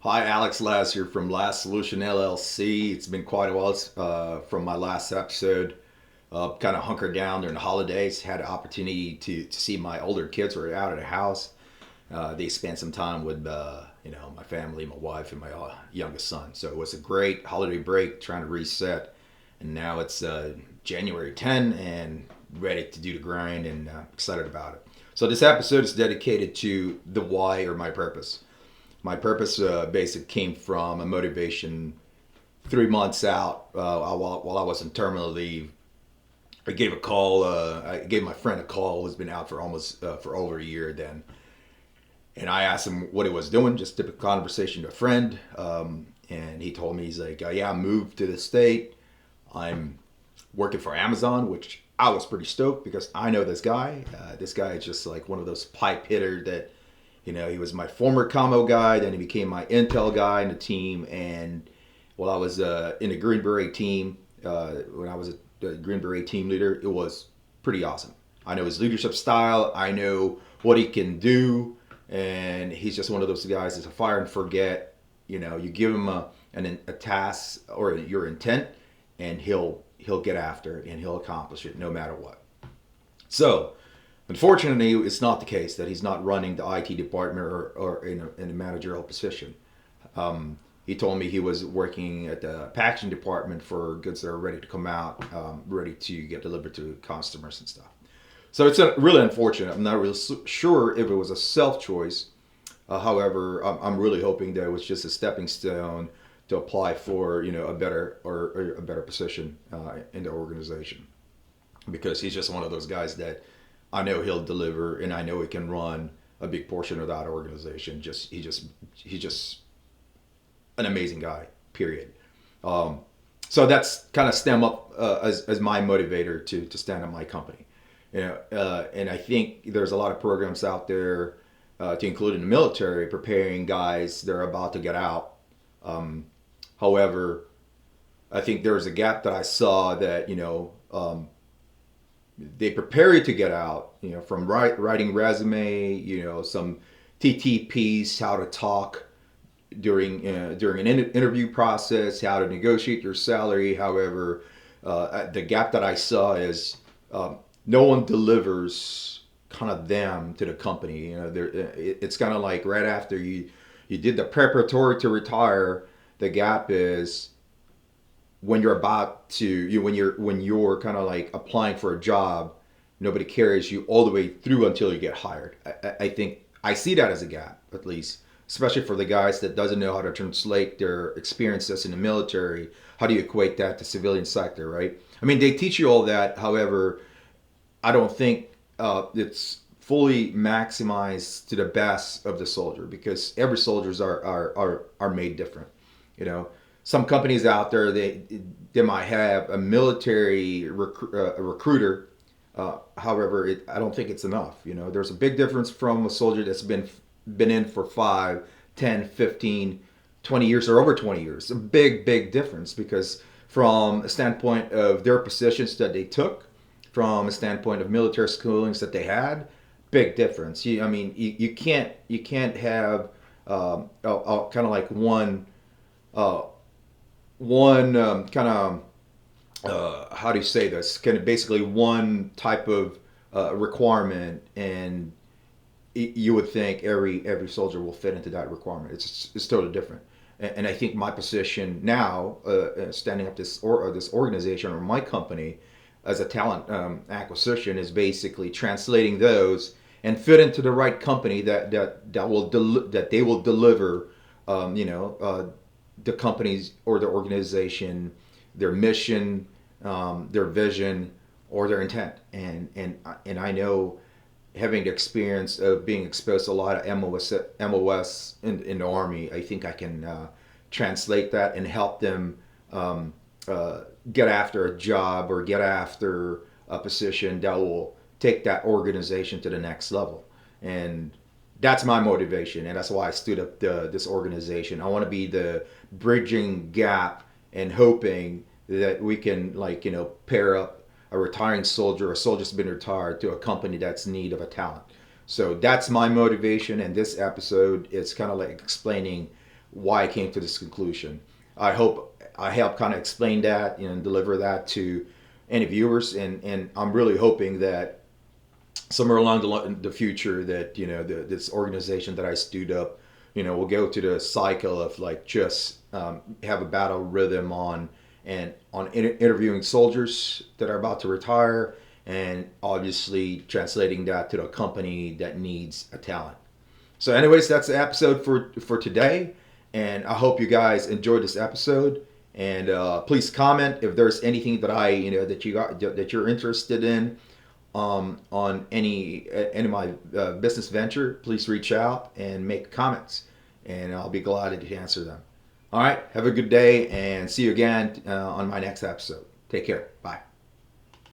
Hi, Alex. Laz here from Laz Solution LLC. It's been quite a while from my last episode. Kind of hunkered down during the holidays. Had an opportunity to see my older kids were out of the house. They spent some time with my family, my wife, and my youngest son. So it was a great holiday break, trying to reset. And now it's January 10 and ready to do the grind and excited about it. So this episode is dedicated to the why or my purpose. My purpose basically came from a motivation 3 months out while I was in terminal leave. I gave a call. I gave my friend a call who's been out for almost for over a year then, and I asked him what he was doing. Just typical conversation to a friend, and he told me he's like, "Yeah, I moved to the state. I'm working for Amazon," which I was pretty stoked because I know this guy. This guy is just like one of those pipe hitter that he was my former commo guy, then he became my intel guy in the team. And while I was in the Green Beret team, when I was a Green Beret team leader, it was pretty awesome. I know his leadership style. I know what he can do. And he's just one of those guys that's a fire and forget. You give him a task or your intent, and he'll get after it and he'll accomplish it no matter what. So, unfortunately, it's not the case that he's not running the IT department or in a managerial position. He told me he was working at the packaging department for goods that are ready to come out, ready to get delivered to customers and stuff. So it's really unfortunate. I'm not really sure if it was a self choice. However, I'm really hoping that it was just a stepping stone to apply for a better or a better position in the organization, because he's just one of those guys that I know he'll deliver, and I know he can run a big portion of that organization. He's just an amazing guy. Period. So that's kind of stem up as my motivator to stand up my company. And I think there's a lot of programs out there to include in the military preparing guys that are about to get out. However, I think there's a gap that I saw that they prepare you to get out, from writing resume, some TTPs, how to talk during an interview process, how to negotiate your salary. However, the gap that I saw is no one delivers kind of them to the company. It's kind of like right after you did the preparatory to retire. The gap is when you're about to when you're kind of like applying for a job, nobody carries you all the way through until you get hired. I think I see that as a gap, at least, especially for the guys that doesn't know how to translate their experiences in the military. How do you equate that to civilian sector, right? I mean, they teach you all that. However, I don't think it's fully maximized to the best of the soldier, because every soldiers are made different. Some companies out there, they might have a military recruiter. However, I don't think it's enough. There's a big difference from a soldier that's been in for 5, 10, 15, 20 years or over 20 years. A big difference, because from a standpoint of their positions that they took, from a standpoint of military schoolings that they had, big difference. You can't have kind of like one kind of how do you say this? Kind of basically one type of requirement, and you would think every soldier will fit into that requirement. It's totally different. And I think my position now, standing up this organization or my company as a talent acquisition, is basically translating those and fit into the right company that they will deliver. The companies or the organization, their mission, their vision, or their intent. And I know, having the experience of being exposed to a lot of MOS in the Army, I think I can translate that and help them get after a job or get after a position that will take that organization to the next level. And that's my motivation, and that's why I stood up this organization. I want to be the bridging gap and hoping that we can pair up a retiring soldier, a soldier that's been retired, to a company that's in need of a talent. So that's my motivation, and this episode is kind of like explaining why I came to this conclusion. I hope I help kind of explain that and deliver that to any viewers, and I'm really hoping that somewhere along the future that this organization that I stood up, will go to the cycle of like just have a battle rhythm on interviewing soldiers that are about to retire, and obviously translating that to a company that needs a talent. So, anyways, that's the episode for today, and I hope you guys enjoyed this episode. And please comment if there's anything that that you're interested in on any of my business venture. Please reach out and make comments, and I'll be glad to answer them. All right, have a good day, and see you again on my next episode. Take care. Bye.